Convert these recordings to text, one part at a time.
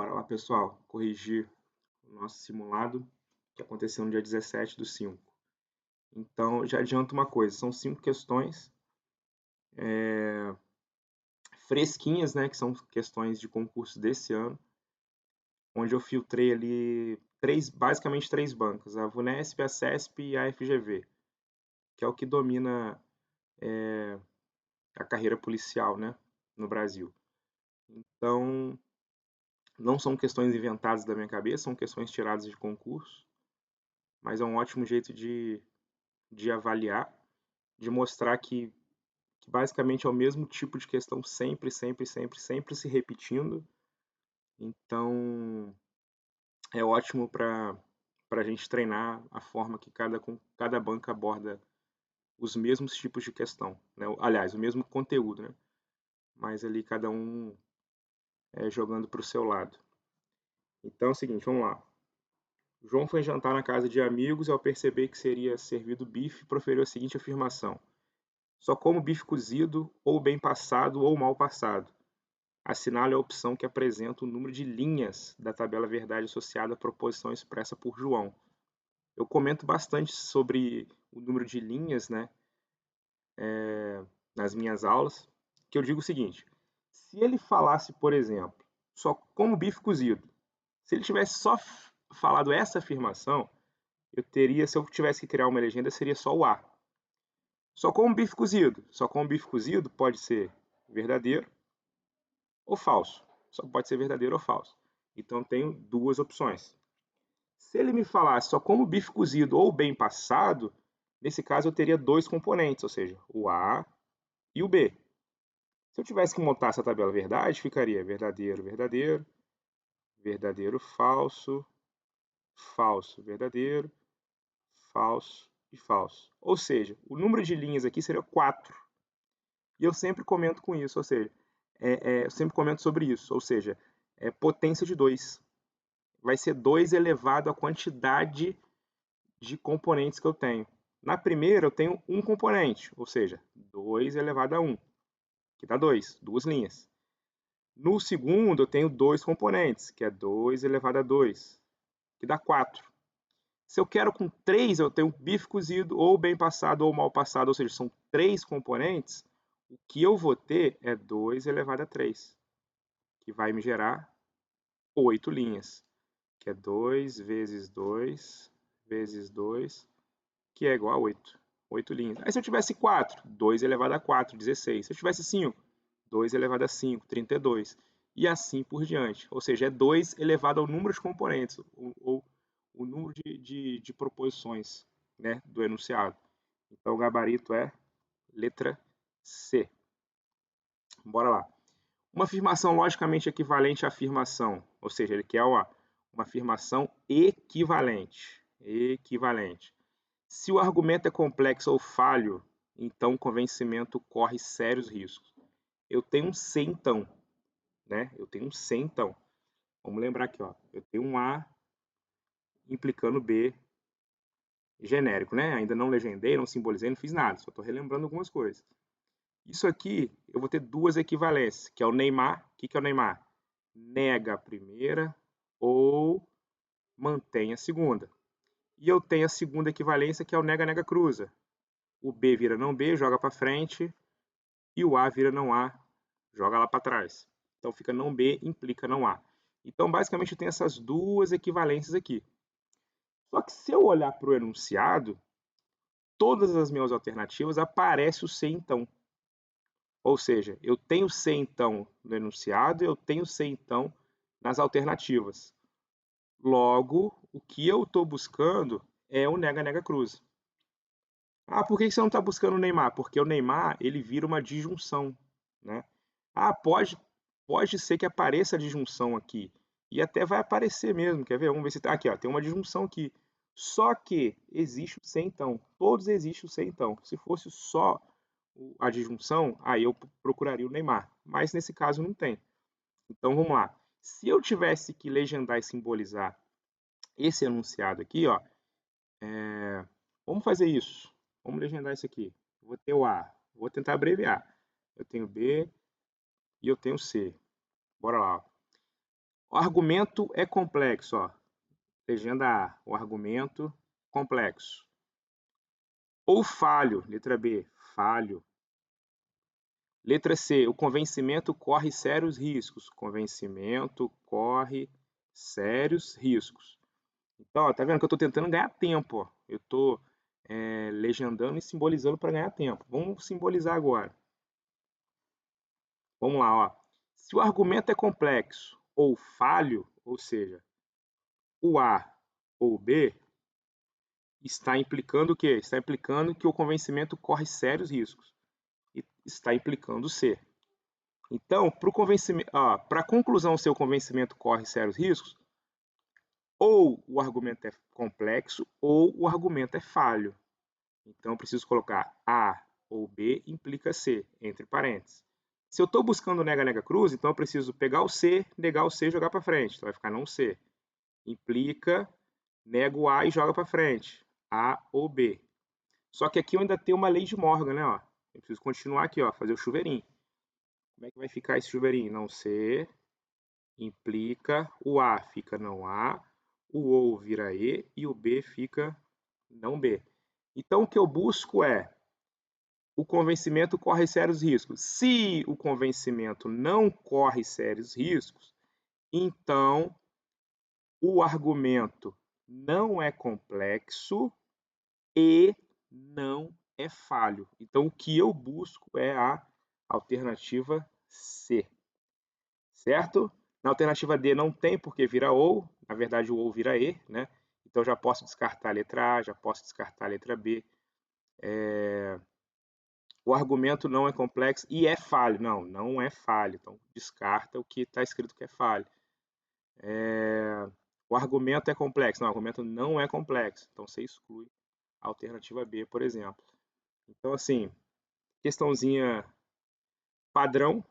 Bora lá, pessoal, corrigir o nosso simulado que aconteceu no dia 17/5. Então, já adianto uma coisa, são 5 questões fresquinhas, né, que são questões de concurso desse ano, onde eu filtrei ali basicamente três bancas, a VUNESP, a CESP e a FGV, que é o que domina a carreira policial, né, no Brasil. Então, não são questões inventadas da minha cabeça, são questões tiradas de concurso, mas é um ótimo jeito de avaliar, de mostrar que basicamente é o mesmo tipo de questão sempre, sempre, sempre, sempre se repetindo. Então, é ótimo para a gente treinar a forma que cada banca aborda os mesmos tipos de questão, né? Aliás, o mesmo conteúdo, né? Mas ali cada um jogando para o seu lado. Então é o seguinte, vamos lá. O João foi jantar na casa de amigos e ao perceber que seria servido bife, proferiu a seguinte afirmação: só como bife cozido, ou bem passado ou mal passado. Assinale a opção que apresenta o número de linhas da tabela verdade associada à proposição expressa por João. Eu comento bastante sobre o número de linhas, né, nas minhas aulas, que eu digo o seguinte: se ele falasse, por exemplo, só como bife cozido, se ele tivesse só falado essa afirmação, se eu tivesse que criar uma legenda, seria só o A. Só como bife cozido. Só como bife cozido pode ser verdadeiro ou falso. Só pode ser verdadeiro ou falso. Então tenho duas opções. Se ele me falasse só como bife cozido ou bem passado, nesse caso eu teria dois componentes, ou seja, o A e o B. Se eu tivesse que montar essa tabela verdade, ficaria verdadeiro, verdadeiro, verdadeiro, falso, falso, verdadeiro, falso e falso. Ou seja, o número de linhas aqui seria 4. E eu sempre comento com isso, ou seja, eu sempre comento sobre isso, ou seja, potência de 2. Vai ser 2 elevado à quantidade de componentes que eu tenho. Na primeira, eu tenho um componente, ou seja, 2 elevado a 1, que dá 2, duas linhas. No segundo, eu tenho dois componentes, que é 2 elevado a 2, que dá 4. Se eu quero com 3, eu tenho bife cozido, ou bem passado, ou mal passado, ou seja, são 3 componentes, o que eu vou ter é 2 elevado a 3, que vai me gerar 8 linhas, que é 2 vezes 2 vezes 2, que é igual a 8. 8 linhas. Aí se eu tivesse 4, 2 elevado a 4, 16. Se eu tivesse 5, 2 elevado a 5, 32. E assim por diante. Ou seja, é 2 elevado ao número de componentes, ou o número de proposições, né, do enunciado. Então o gabarito é letra C. Bora lá. Uma afirmação logicamente equivalente à afirmação, ou seja, ele quer uma afirmação equivalente. Equivalente. Se o argumento é complexo ou falho, então o convencimento corre sérios riscos. Eu tenho um C então, né? Eu tenho um C então. Vamos lembrar aqui, ó. Eu tenho um A implicando B genérico, né? Ainda não legendei, não simbolizei, não fiz nada, só estou relembrando algumas coisas. Isso aqui, eu vou ter duas equivalências, que é o Neymar. O que é o Neymar? Nega a primeira ou mantém a segunda. E eu tenho a segunda equivalência, que é o nega-nega cruza. O B vira não B, joga para frente, e o A vira não A, joga lá para trás. Então fica não B, implica não A. Então, basicamente, eu tenho essas duas equivalências aqui. Só que se eu olhar para o enunciado, todas as minhas alternativas aparece o C então. Ou seja, eu tenho C então no enunciado e eu tenho C então nas alternativas. Logo, o que eu estou buscando é o nega-nega cruz. Ah, por que você não está buscando o Neymar? Porque o Neymar ele vira uma disjunção, né? Ah, pode ser que apareça a disjunção aqui. E até vai aparecer mesmo, quer ver? Vamos ver se tá aqui, ó, tem uma disjunção aqui. Só que existe o se então. Todos existem o se então. Se fosse só a disjunção, aí eu procuraria o Neymar. Mas nesse caso não tem. Então vamos lá. Se eu tivesse que legendar e simbolizar esse enunciado aqui, ó, vamos fazer isso. Vamos legendar isso aqui. Vou ter o A. Vou tentar abreviar. Eu tenho B e eu tenho C. Bora lá. O argumento é complexo, ó. Legenda A, o argumento complexo. Ou falho, letra B, falho. Letra C, o convencimento corre sérios riscos. Convencimento corre sérios riscos. Então, ó, tá vendo que eu estou tentando ganhar tempo, ó. Eu estou legendando e simbolizando para ganhar tempo. Vamos simbolizar agora. Vamos lá, ó. Se o argumento é complexo ou falho, ou seja, o A ou o B, está implicando o quê? Está implicando que o convencimento corre sérios riscos. E está implicando o C. Então, para a conclusão se o convencimento corre sérios riscos, ou o argumento é complexo ou o argumento é falho. Então, eu preciso colocar A ou B implica C, entre parênteses. Se eu estou buscando nega cruz, então eu preciso pegar o C, negar o C e jogar para frente. Então vai ficar não C. Implica, nego A e joga para frente. A ou B. Só que aqui eu ainda tenho uma lei de Morgan, né? Ó. Eu preciso continuar aqui, ó, fazer o chuveirinho. Como é que vai ficar esse chuveirinho? Não C, implica, o A fica não A, o ou vira E o B fica não B. Então o que eu busco é o convencimento corre sérios riscos. Se o convencimento não corre sérios riscos, então o argumento não é complexo e não é falho. Então o que eu busco é a alternativa C. Certo? Na alternativa D não tem porque vira ou, na verdade o ou vira E, né? Então já posso descartar a letra A, já posso descartar a letra B. O argumento não é complexo e é falho. Não, não é falho. Então descarta o que está escrito que é falho. O argumento é complexo. Não, o argumento não é complexo. Então você exclui a alternativa B, por exemplo. Então, assim, questãozinha padrão,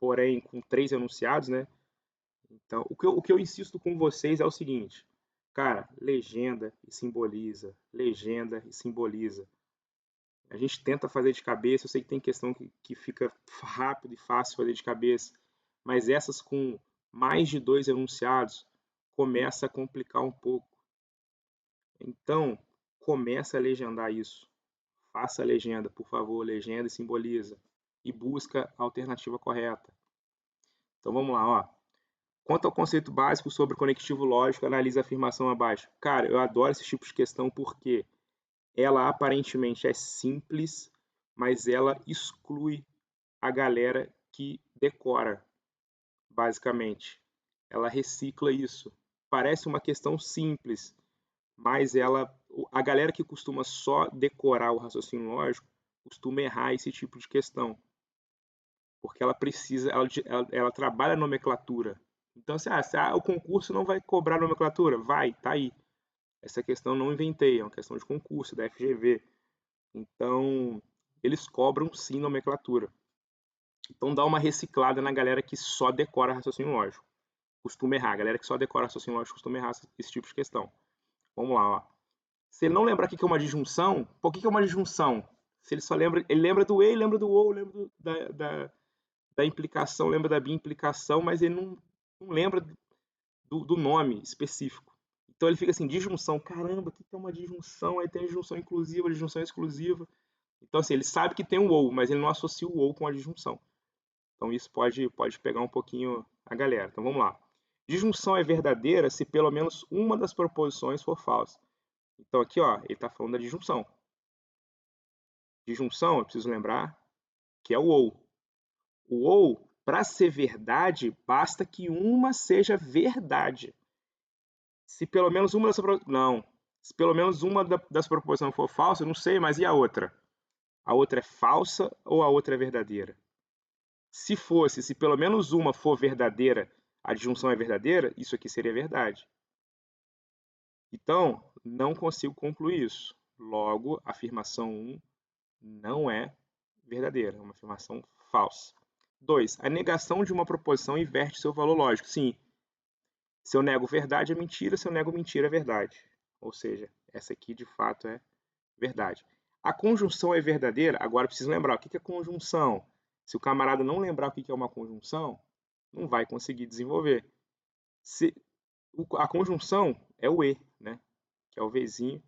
porém com 3 enunciados, né? Então, o que eu insisto com vocês é o seguinte, cara, legenda e simboliza, legenda e simboliza. A gente tenta fazer de cabeça, eu sei que tem questão que fica rápido e fácil fazer de cabeça, mas essas com mais de 2 enunciados começa a complicar um pouco. Então, começa a legendar isso. Faça a legenda, por favor, legenda e simboliza. E busca a alternativa correta. Então vamos lá, ó. Quanto ao conceito básico sobre conectivo lógico, analise a afirmação abaixo. Cara, eu adoro esse tipo de questão porque ela aparentemente é simples, mas ela exclui a galera que decora, basicamente. Ela recicla isso. Parece uma questão simples, mas a galera que costuma só decorar o raciocínio lógico costuma errar esse tipo de questão, porque ela trabalha a nomenclatura. Então, o concurso não vai cobrar nomenclatura? Vai, tá aí. Essa questão não inventei, é uma questão de concurso, da FGV. Então, eles cobram sim nomenclatura. Então, dá uma reciclada na galera que só decora raciocínio lógico. Costuma errar. A galera que só decora raciocínio lógico costuma errar esse tipo de questão. Vamos lá, ó. Se ele não lembrar o que é uma disjunção, por que é uma disjunção? Se ele só lembra, ele lembra do E, lembra do ou, lembra da implicação, lembra da biimplicação, mas ele não lembra do nome específico. Então ele fica assim, disjunção, caramba, o que é uma disjunção? Aí tem a disjunção inclusiva, a disjunção exclusiva. Então assim, ele sabe que tem um ou, mas ele não associa o ou com a disjunção. Então isso pode pegar um pouquinho a galera. Então vamos lá. Disjunção é verdadeira se pelo menos uma das proposições for falsa. Então aqui, ó, ele está falando da disjunção. Disjunção, eu preciso lembrar que é o ou. O ou, para ser verdade, basta que uma seja verdade. Se pelo menos uma das não, se pelo menos uma das proposições for falsa, eu não sei, mas e a outra? A outra é falsa ou a outra é verdadeira? Se pelo menos uma for verdadeira, a disjunção é verdadeira, isso aqui seria verdade. Então, não consigo concluir isso. Logo, a afirmação 1 não é verdadeira, é uma afirmação falsa. 2. A negação de uma proposição inverte seu valor lógico. Sim, se eu nego verdade é mentira, se eu nego mentira é verdade. Ou seja, essa aqui de fato é verdade. A conjunção é verdadeira? Agora eu preciso lembrar, o que é conjunção? Se o camarada não lembrar o que é uma conjunção, não vai conseguir desenvolver. A conjunção é o E, né? Que é o Vzinho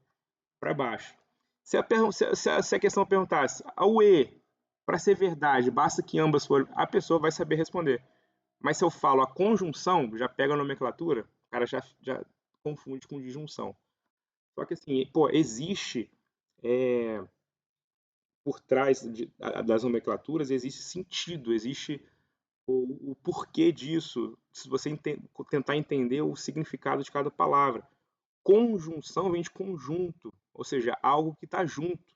para baixo. Se a questão perguntasse, o E, para ser verdade, basta que ambas forem, a pessoa vai saber responder. Mas se eu falo a conjunção, já pega a nomenclatura, o cara já confunde com disjunção. Só que assim, pô, existe por trás das nomenclaturas, existe sentido, existe o porquê disso, se você tentar entender o significado de cada palavra. Conjunção vem de conjunto, ou seja, algo que está junto.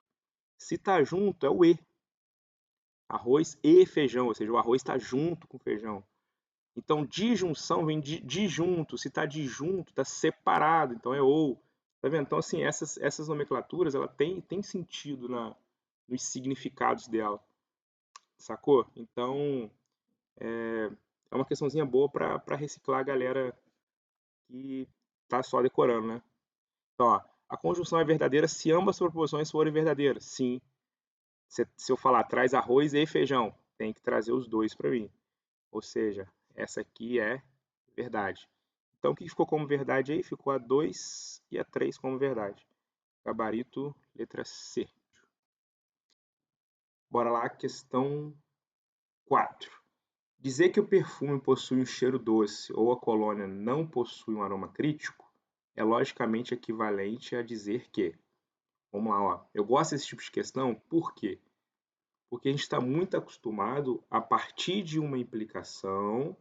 Se está junto, é o E. Arroz e feijão, ou seja, o arroz está junto com o feijão. Então, disjunção vem de disjunto. Se está disjunto, está separado, então é ou. Tá vendo? Então, assim, essas nomenclaturas, ela tem sentido nos significados dela, sacou? Então, é uma questãozinha boa para reciclar a galera que tá só decorando, né? Então, ó, a conjunção é verdadeira se ambas as proposições forem verdadeiras. Sim. Se eu falar traz arroz e feijão, tem que trazer os dois para mim. Ou seja, essa aqui é verdade. Então, o que ficou como verdade aí? Ficou a 2 e a 3 como verdade. Gabarito, letra C. Bora lá, questão 4. Dizer que o perfume possui um cheiro doce ou a colônia não possui um aroma crítico é logicamente equivalente a dizer que. Vamos lá, ó. Eu gosto desse tipo de questão, por quê? Porque a gente está muito acostumado a partir de uma implicação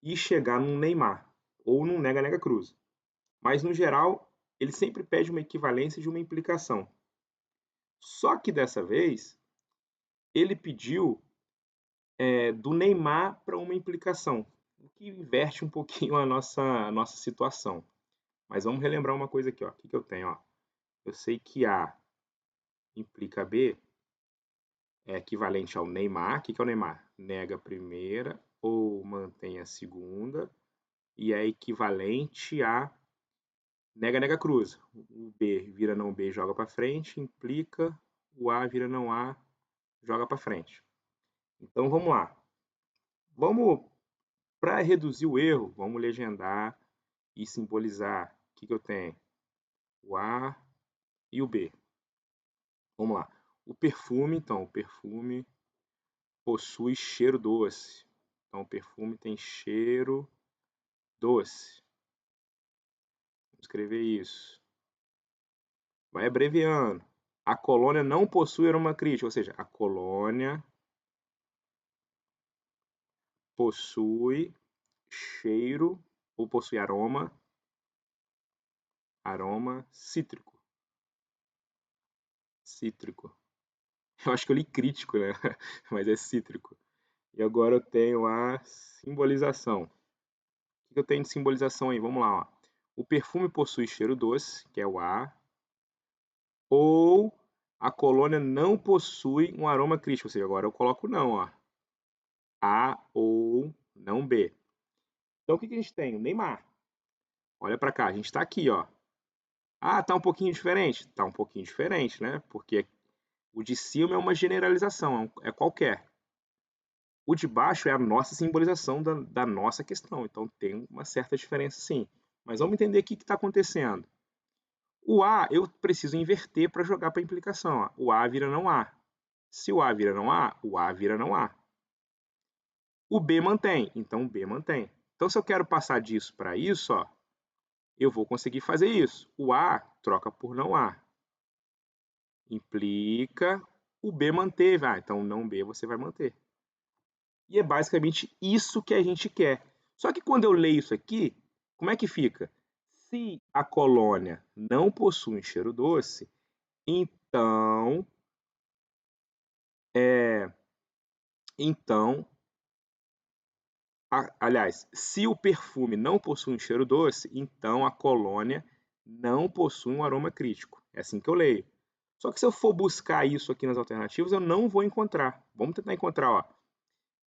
e chegar num Neymar ou num nega-nega cruz. Mas, no geral, ele sempre pede uma equivalência de uma implicação. Só que dessa vez, ele pediu do Neymar para uma implicação, o que inverte um pouquinho a nossa situação. Mas vamos relembrar uma coisa aqui, ó. O que eu tenho? Ó? Eu sei que A implica B é equivalente ao Neymar. O que é o Neymar? Nega a primeira ou mantém a segunda e é equivalente a nega, nega, cruza. O B vira não B, joga para frente, implica, o A vira não A, joga para frente. Então vamos lá. Vamos, para reduzir o erro, vamos legendar e simbolizar. O que eu tenho? O A e o B. Vamos lá. O perfume, então, o perfume possui cheiro doce. Então, o perfume tem cheiro doce. Vamos escrever isso. Vai abreviando. A colônia não possui aroma crítico, ou seja, a colônia possui cheiro ou possui aroma cítrico. Cítrico. Eu acho que eu li crítico, né? Mas é cítrico. E agora eu tenho a simbolização. O que eu tenho de simbolização aí? Vamos lá, ó. O perfume possui cheiro doce, que é o A, ou a colônia não possui um aroma crítico, ou seja, agora eu coloco não, ó. A ou não B. Então o que a gente tem? O Neymar. Olha para cá, a gente está aqui, ó. Ah, tá um pouquinho diferente? Tá um pouquinho diferente, né? Porque o de cima é uma generalização, é qualquer. O de baixo é a nossa simbolização da nossa questão, então tem uma certa diferença sim. Mas vamos entender o que está acontecendo. O A eu preciso inverter para jogar para a implicação. Ó. O A vira não A. Se o A vira não A, o A vira não A. O B mantém, então o B mantém. Então se eu quero passar disso para isso, ó, eu vou conseguir fazer isso. O A troca por não A. Implica, o B manteve. Ah, então não B você vai manter. E é basicamente isso que a gente quer. Só que quando eu leio isso aqui, como é que fica? Se a colônia não possui um cheiro doce, então, então, aliás, se o perfume não possui um cheiro doce, então a colônia não possui um aroma crítico. É assim que eu leio. Só que se eu for buscar isso aqui nas alternativas, eu não vou encontrar. Vamos tentar encontrar, ó.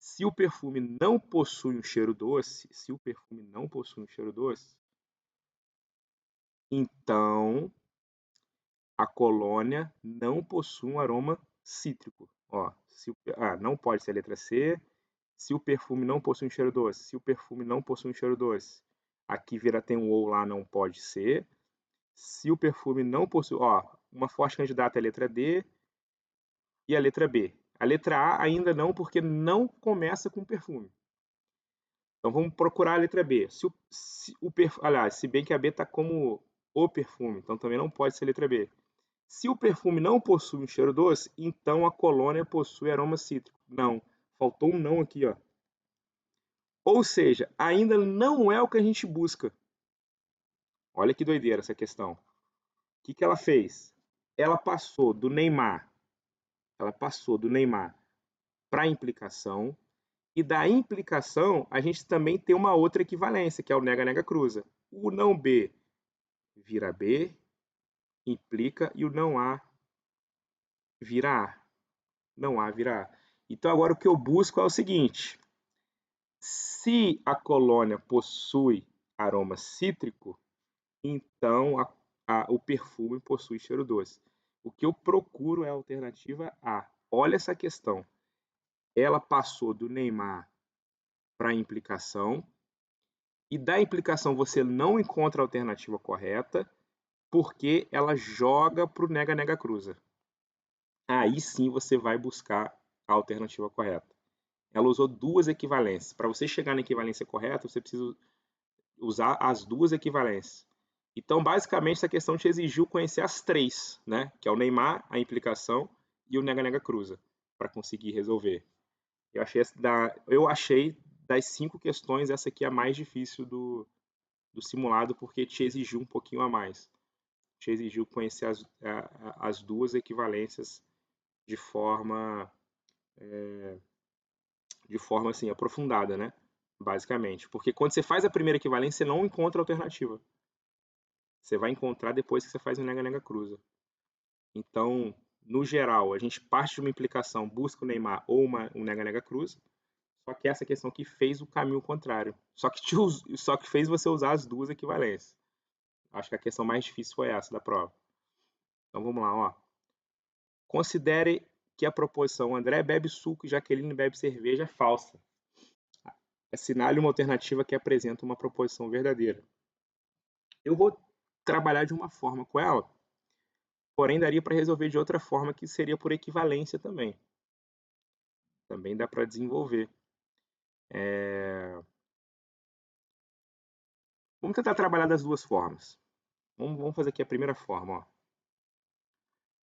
Se o perfume não possui um cheiro doce, se o perfume não possui um cheiro doce, então a colônia não possui um aroma cítrico. Ó, não pode ser a letra C. Se o perfume não possui um cheiro doce, se o perfume não possui um cheiro doce, aqui vira tem um ou lá, não pode ser. Se o perfume não possui, ó, uma forte candidata é a letra D e a letra B. A letra A ainda não, porque não começa com perfume. Então vamos procurar a letra B. Aliás, se bem que a B está como o perfume, então também não pode ser a letra B. Se o perfume não possui um cheiro doce, então a colônia possui aroma cítrico. Não, faltou um não aqui, ó. Ou seja, ainda não é o que a gente busca. Olha que doideira essa questão. O que ela fez? Ela passou do Neymar para a implicação, e da implicação a gente também tem uma outra equivalência, que é o nega-nega-cruza. O não B vira B, implica, e o não A vira A. Não A vira A. Então agora o que eu busco é o seguinte: se a colônia possui aroma cítrico, então o perfume possui cheiro doce. O que eu procuro é a alternativa A. Olha essa questão. Ela passou do Neymar para a implicação, e da implicação você não encontra a alternativa correta, porque ela joga para o nega-nega-cruza. Aí sim você vai buscar a alternativa correta. Ela usou duas equivalências. Para você chegar na equivalência correta, você precisa usar as duas equivalências. Então, basicamente, essa questão te exigiu conhecer as três, né? Que é o Neymar, a implicação e o nega-nega-cruza, para conseguir resolver. Eu achei das 5 questões, essa aqui é a mais difícil do simulado, porque te exigiu um pouquinho a mais. Te exigiu conhecer as duas equivalências de forma assim, aprofundada, né? Basicamente. Porque quando você faz a primeira equivalência, você não encontra alternativa. Você vai encontrar depois que você faz o nega-nega-cruza. Então, no geral, a gente parte de uma implicação, busca o Neymar ou um nega-nega-cruza, só que essa questão que fez o caminho contrário. Só que fez você usar as duas equivalências. Acho que a questão mais difícil foi essa da prova. Então vamos lá, ó. Considere que a proposição André bebe suco e Jaqueline bebe cerveja é falsa. Assinale uma alternativa que apresenta uma proposição verdadeira. Eu vou trabalhar de uma forma com ela, porém daria para resolver de outra forma, que seria por equivalência também. Também dá para desenvolver. Vamos tentar trabalhar das duas formas. Vamos fazer aqui a primeira forma. Ó.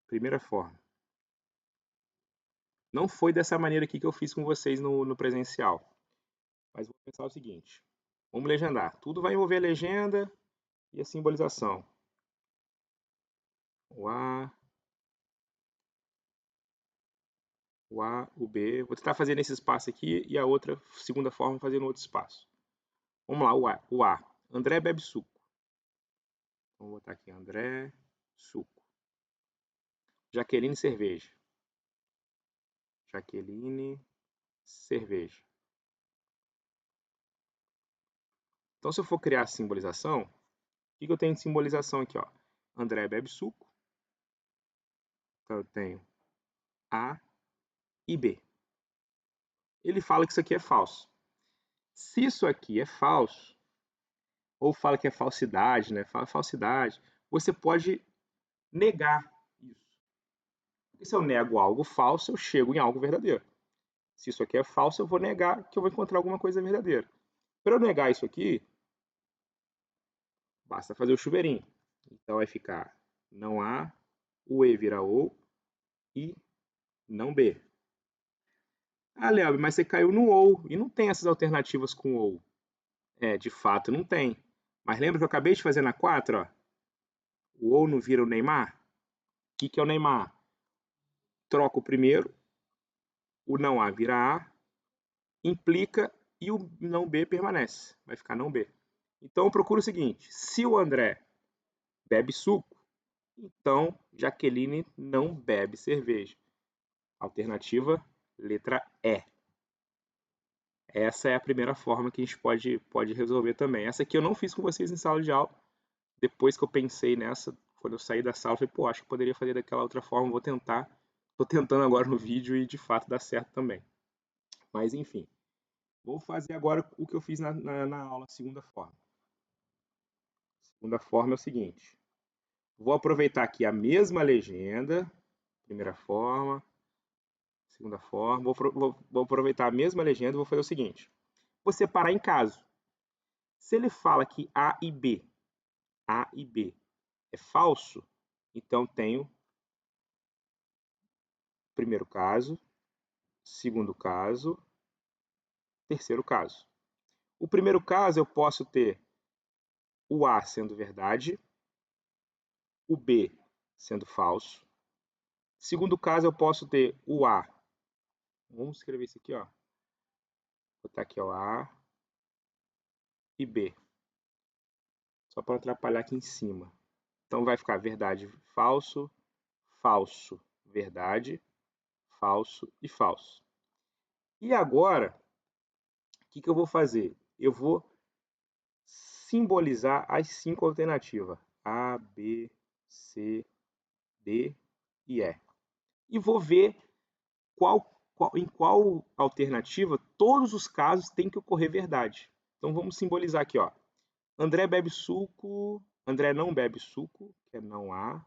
Primeira forma. Não foi dessa maneira aqui que eu fiz com vocês no presencial. Mas vou pensar o seguinte. Vamos legendar. Tudo vai envolver a legenda e a simbolização. O A, o B. Vou tentar fazer nesse espaço aqui e a outra, segunda forma, fazer no outro espaço. Vamos lá, o A. André bebe suco. Vamos botar aqui, André, suco. Jaqueline, cerveja. Jaqueline, cerveja. Então, se eu for criar a simbolização, o que eu tenho de simbolização aqui? Ó? André bebe suco. Então, eu tenho A e B. Ele fala que isso aqui é falso. Se isso aqui é falso, ou fala que é falsidade, né? Fala falsidade, você pode negar isso. Porque se eu nego algo falso, eu chego em algo verdadeiro. Se isso aqui é falso, eu vou negar que eu vou encontrar alguma coisa verdadeira. Para eu negar isso aqui, basta fazer o chuveirinho. Então vai ficar não A, o E vira O e não B. Ah, Léo, mas você caiu no OU e não tem essas alternativas com OU. É, de fato não tem. Mas lembra que eu acabei de fazer na 4, ó? O OU não vira o Neymar? O que é o Neymar? Troca o primeiro, o não A vira A, implica e o não B permanece. Vai ficar não B. Então eu procuro o seguinte: se o André bebe suco, então Jaqueline não bebe cerveja. Alternativa, letra E. Essa é a primeira forma que a gente pode resolver também. Essa aqui eu não fiz com vocês em sala de aula. Depois que eu pensei nessa, quando eu saí da sala, eu falei, pô, acho que poderia fazer daquela outra forma, vou tentar. Estou tentando agora no vídeo e de fato dá certo também. Mas enfim. Vou fazer agora o que eu fiz na aula, segunda forma. Segunda forma é o seguinte. Vou aproveitar aqui a mesma legenda, primeira forma, segunda forma. Vou aproveitar a mesma legenda e vou fazer o seguinte. Vou separar em caso. Se ele fala que A e B é falso, então tenho primeiro caso, segundo caso, terceiro caso. O primeiro caso eu posso ter o A sendo verdade, o B sendo falso. Segundo caso eu posso ter o A. Vamos escrever isso aqui, ó. Vou botar aqui o A e B. Só para atrapalhar aqui em cima. Então vai ficar verdade, falso, falso, verdade, falso e falso. E agora, o que eu vou fazer? Eu vou simbolizar as 5 alternativas. A, B, C, D e E. E vou ver em qual alternativa todos os casos têm que ocorrer verdade. Então vamos simbolizar aqui, ó. André bebe suco, André não bebe suco, que é não A.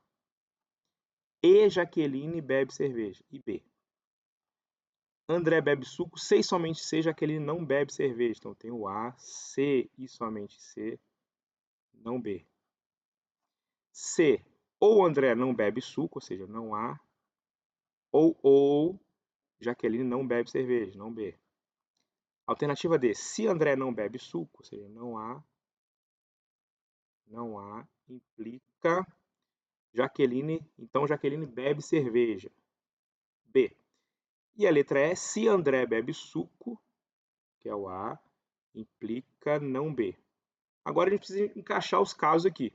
E Jaqueline bebe cerveja, e B. André bebe suco, C e somente C, Jaqueline não bebe cerveja. Então tem o A, C e somente C, não B. C, ou André não bebe suco, ou seja, não A, ou Jaqueline não bebe cerveja, não B. Alternativa D, se André não bebe suco, ou seja, não A, implica Jaqueline, então Jaqueline bebe cerveja, B. E a letra E, se André bebe suco, que é o A, implica não B. Agora a gente precisa encaixar os casos aqui.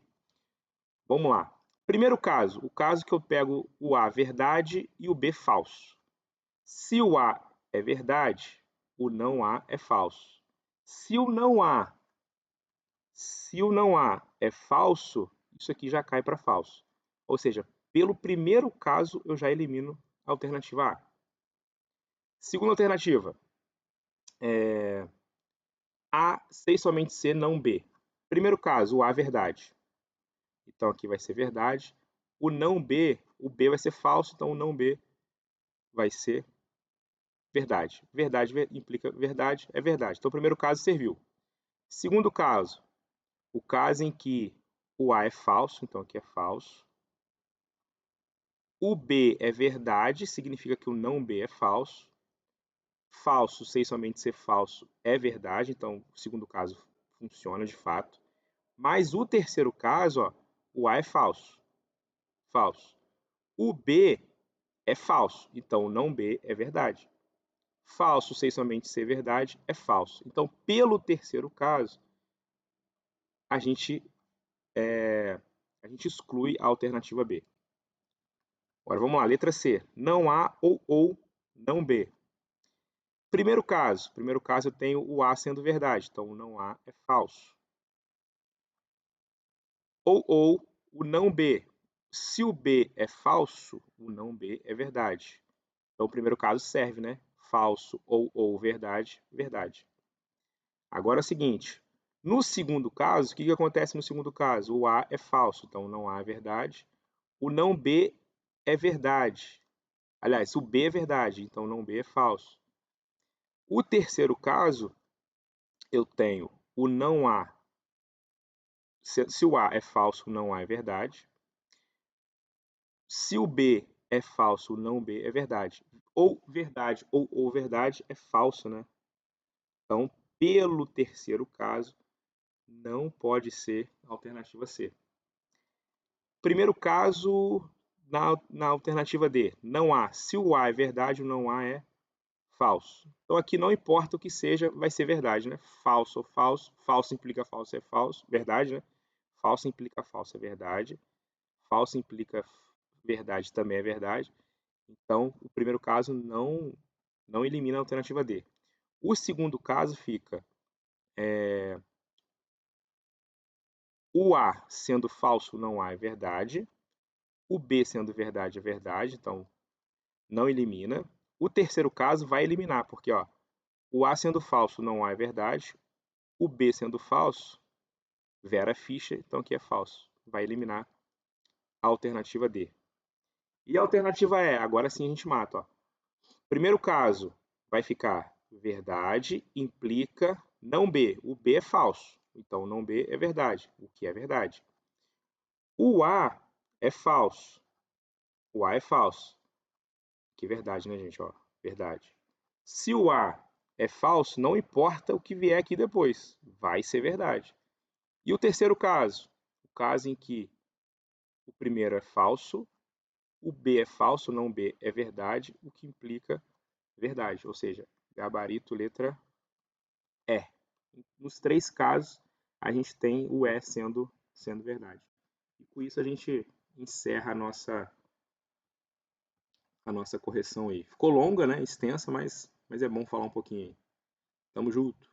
Vamos lá. Primeiro caso, o caso que eu pego o A verdade e o B falso. Se o A é verdade, o não A é falso. Se o não A é falso, isso aqui já cai para falso. Ou seja, pelo primeiro caso eu já elimino a alternativa A. Segunda alternativa, A, C e somente C, não B. Primeiro caso, o A é verdade. Então aqui vai ser verdade. O não B, o B vai ser falso, então o não B vai ser verdade. Verdade implica verdade, é verdade. Então o primeiro caso serviu. Segundo caso, o caso em que o A é falso, então aqui é falso. O B é verdade, significa que o não B é falso. Falso, sem somente ser falso, é verdade, então o segundo caso funciona de fato. Mas o terceiro caso, ó, o A é falso. Falso. O B é falso, então o não B é verdade. Falso, sem somente ser verdade, é falso. Então, pelo terceiro caso, a gente exclui a alternativa B. Agora vamos lá, letra C. Não A ou não B. Primeiro caso eu tenho o A sendo verdade, então o não A é falso. Ou o não B. Se o B é falso, o não B é verdade. Então o primeiro caso serve, né? Falso ou verdade, verdade. Agora é o seguinte, no segundo caso, o que acontece no segundo caso? O A é falso, então o não A é verdade. O não B é verdade. Aliás, o B é verdade, então o não B é falso. O terceiro caso, eu tenho o não A. Se o A é falso, o não A é verdade. Se o B é falso, o não B é verdade. Ou verdade ou verdade é falso, né? Então, pelo terceiro caso, não pode ser a alternativa C. Primeiro caso, na alternativa D, não há. Se o A é verdade, o não há é falso. Então aqui não importa o que seja, vai ser verdade, né? Falso ou falso. Falso implica falso é falso. Verdade, né? Falso implica falso é verdade. Falso implica verdade também é verdade. Então, o primeiro caso não elimina a alternativa D. O segundo caso fica o A sendo falso, não há é verdade. O B sendo verdade é verdade, então não elimina. O terceiro caso vai eliminar, porque ó, O A sendo falso, não A é verdade. O B sendo falso, Vera ficha, então aqui é falso. Vai eliminar a alternativa D. E a alternativa E, agora sim a gente mata. Ó. Primeiro caso, vai ficar verdade implica não B. O B é falso, então não B é verdade, o que é verdade. O A é falso. O A é falso. Que verdade, né, gente? Ó, verdade. Se o A é falso, não importa o que vier aqui depois, vai ser verdade. E o terceiro caso? O caso em que o primeiro é falso, o B é falso, não B é verdade, o que implica verdade, ou seja, gabarito letra E. Nos três casos, a gente tem o E sendo verdade. E com isso a gente encerra a nossa correção aí. Ficou longa, né? Extensa, mas é bom falar um pouquinho aí. Tamo junto.